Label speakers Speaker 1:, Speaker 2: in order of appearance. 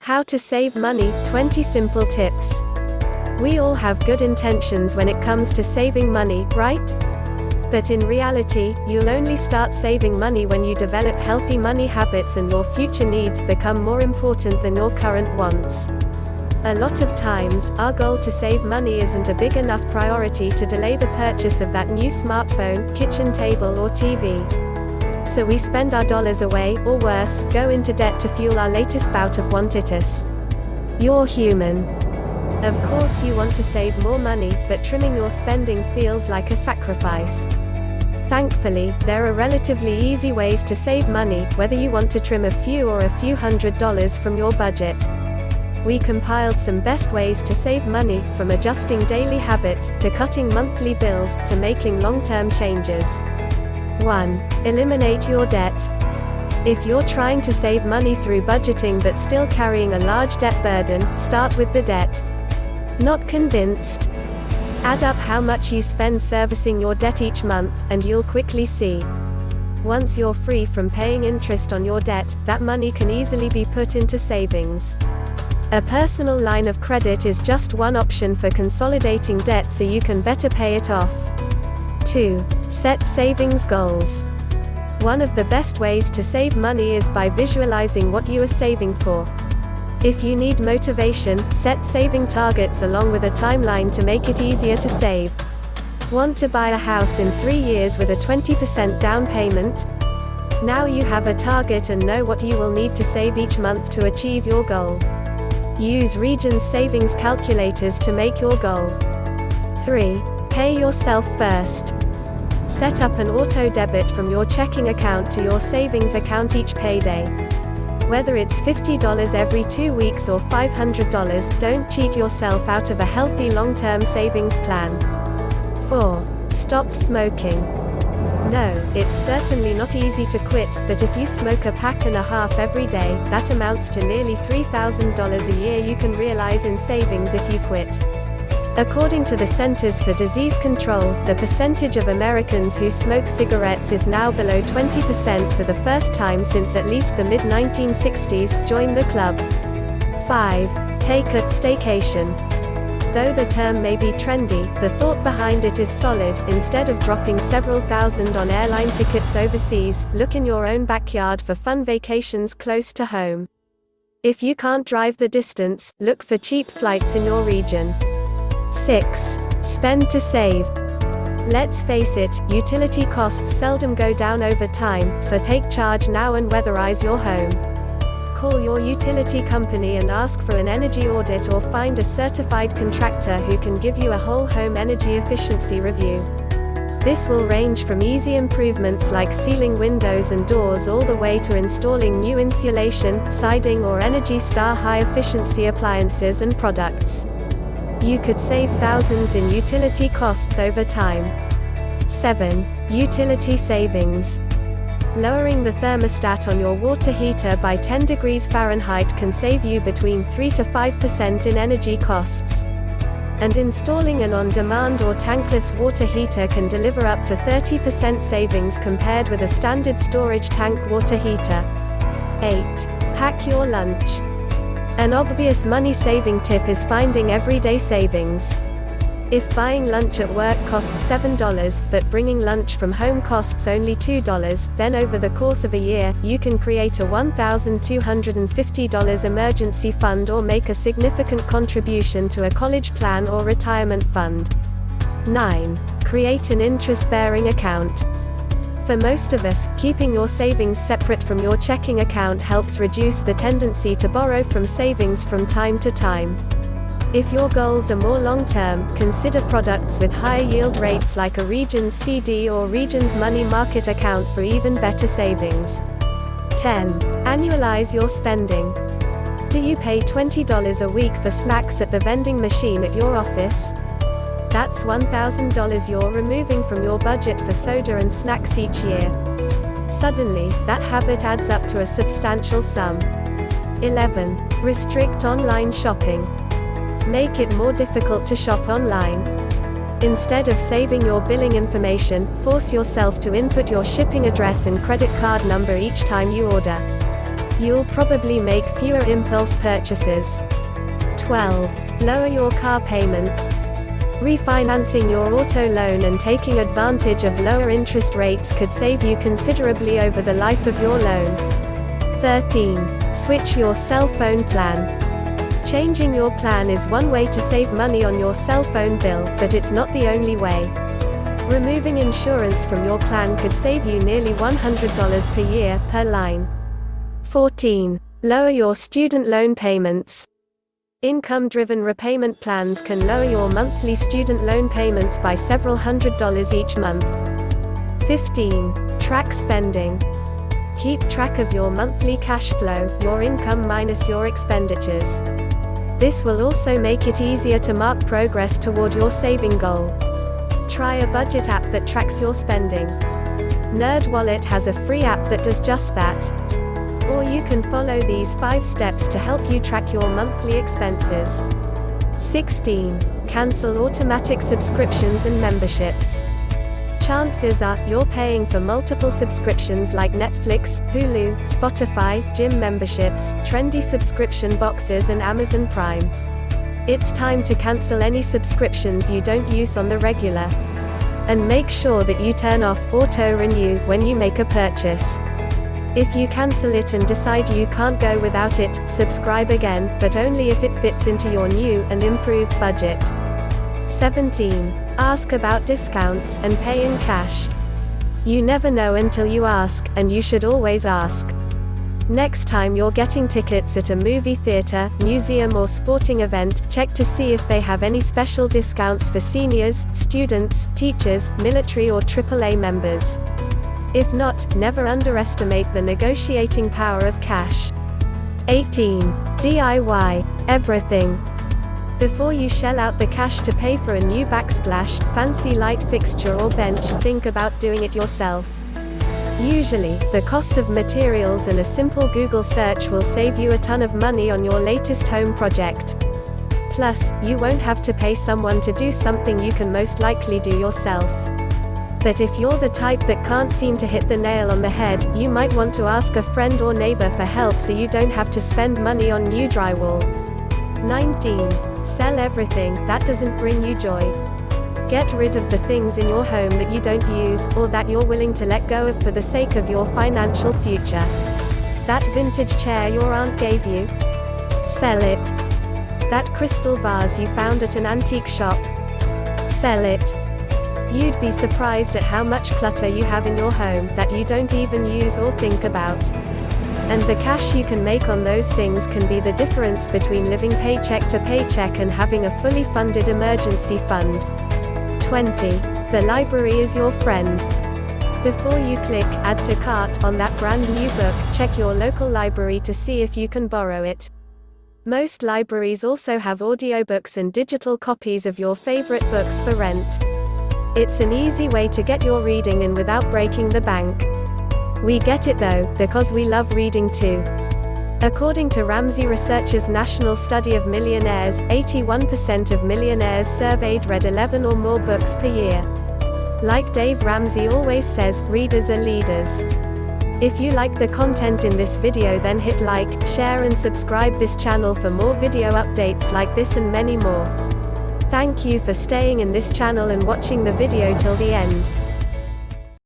Speaker 1: How to save money, 20 simple tips. We all have good intentions when it comes to saving money, right? But in reality, you'll only start saving money when you develop healthy money habits and your future needs become more important than your current wants. A lot of times, our goal to save money isn't a big enough priority to delay the purchase of that new smartphone, kitchen table or TV. So we spend our dollars away, or worse, go into debt to fuel our latest bout of wantitis. You're human. Of course you want to save more money, but trimming your spending feels like a sacrifice. Thankfully, there are relatively easy ways to save money, whether you want to trim a few or a few $100s from your budget. We compiled some best ways to save money, from adjusting daily habits, to cutting monthly bills, to making long-term changes. 1. Eliminate your debt. If you're trying to save money through budgeting but still carrying a large debt burden, start with the debt. Not convinced? Add up how much you spend servicing your debt each month, and you'll quickly see. Once you're free from paying interest on your debt, that money can easily be put into savings. A personal line of credit is just one option for consolidating debt so you can better pay it off. 2. Set savings goals. One of the best ways to save money is by visualizing what you are saving for. If you need motivation, set saving targets along with a timeline to make it easier to save. Want to buy a house in 3 years with a 20% down payment? Now you have a target and know what you will need to save each month to achieve your goal. Use Regions savings calculators to make your goal. 3. Pay yourself first. Set up an auto debit from your checking account to your savings account each payday. Whether it's $50 every 2 weeks or $500, don't cheat yourself out of a healthy long-term savings plan. 4. Stop smoking. No, it's certainly not easy to quit, but if you smoke a pack and a half every day, that amounts to nearly $3,000 a year you can realize in savings if you quit. According to the Centers for Disease Control, the percentage of Americans who smoke cigarettes is now below 20% for the first time since at least the mid-1960s. Join the club. 5. Take a staycation. Though the term may be trendy, the thought behind it is solid. Instead of dropping several thousand on airline tickets overseas, look in your own backyard for fun vacations close to home. If you can't drive the distance, look for cheap flights in your region. 6. Spend to save. Let's face it, utility costs seldom go down over time, so take charge now and weatherize your home. Call your utility company and ask for an energy audit, or find a certified contractor who can give you a whole home energy efficiency review. This will range from easy improvements like sealing windows and doors all the way to installing new insulation, siding or Energy Star high-efficiency appliances and products. You could save thousands in utility costs over time. 7. Utility savings. Lowering the thermostat on your water heater by 10 degrees Fahrenheit can save you between 3 to 5% in energy costs. And installing an on-demand or tankless water heater can deliver up to 30% savings compared with a standard storage tank water heater. 8. Pack your lunch. An obvious money-saving tip is finding everyday savings. If buying lunch at work costs $7, but bringing lunch from home costs only $2, then over the course of a year, you can create a $1,250 emergency fund or make a significant contribution to a college plan or retirement fund. 9. Create an interest-bearing account. For most of us, keeping your savings separate from your checking account helps reduce the tendency to borrow from savings from time to time. If your goals are more long-term, consider products with higher yield rates like a Regions CD or Regions Money Market account for even better savings. 10. Annualize your spending. Do you pay $20 a week for snacks at the vending machine at your office? That's $1,000 you're removing from your budget for soda and snacks each year. Suddenly, that habit adds up to a substantial sum. 11. Restrict online shopping. Make it more difficult to shop online. Instead of saving your billing information, force yourself to input your shipping address and credit card number each time you order. You'll probably make fewer impulse purchases. 12. Lower your car payment. Refinancing your auto loan and taking advantage of lower interest rates could save you considerably over the life of your loan. 13. Switch your cell phone plan. Changing your plan is one way to save money on your cell phone bill, but it's not the only way. Removing insurance from your plan could save you nearly $100 per year, per line. 14. Lower your student loan payments. Income-driven repayment plans can lower your monthly student loan payments by several $100s each month. 15. Track spending. Keep track of your monthly cash flow, your income minus your expenditures. This will also make it easier to mark progress toward your saving goal. Try a budget app that tracks your spending. NerdWallet has a free app that does just that. Or you can follow these 5 steps to help you track your monthly expenses. 16. Cancel automatic subscriptions and memberships. Chances are, you're paying for multiple subscriptions like Netflix, Hulu, Spotify, gym memberships, trendy subscription boxes and Amazon Prime. It's time to cancel any subscriptions you don't use on the regular. And make sure that you turn off auto-renew when you make a purchase. If you cancel it and decide you can't go without it, subscribe again, but only if it fits into your new and improved budget. 17. Ask about discounts and pay in cash. You never know until you ask, and you should always ask. Next time you're getting tickets at a movie theater, museum or sporting event, check to see if they have any special discounts for seniors, students, teachers, military or AAA members. If not, never underestimate the negotiating power of cash. 18. DIY everything. Before you shell out the cash to pay for a new backsplash, fancy light fixture or bench, think about doing it yourself. Usually, the cost of materials and a simple Google search will save you a ton of money on your latest home project. Plus, you won't have to pay someone to do something you can most likely do yourself. But if you're the type that can't seem to hit the nail on the head, you might want to ask a friend or neighbor for help so you don't have to spend money on new drywall. 19. Sell everything that doesn't bring you joy. Get rid of the things in your home that you don't use, or that you're willing to let go of for the sake of your financial future. That vintage chair your aunt gave you? Sell it. That crystal vase you found at an antique shop? Sell it. You'd be surprised at how much clutter you have in your home that you don't even use or think about. And the cash you can make on those things can be the difference between living paycheck to paycheck and having a fully funded emergency fund. 20. The library is your friend. Before you click Add to Cart on that brand new book, check your local library to see if you can borrow it. Most libraries also have audiobooks and digital copies of your favorite books for rent. It's an easy way to get your reading in without breaking the bank. We get it though, because we love reading too. According to Ramsey Research's national study of millionaires, 81% of millionaires surveyed read 11 or more books per year. Like Dave Ramsey always says, readers are leaders. If you like the content in this video, then hit like, share and subscribe this channel for more video updates like this and many more. Thank you for staying in this channel and watching the video till the end.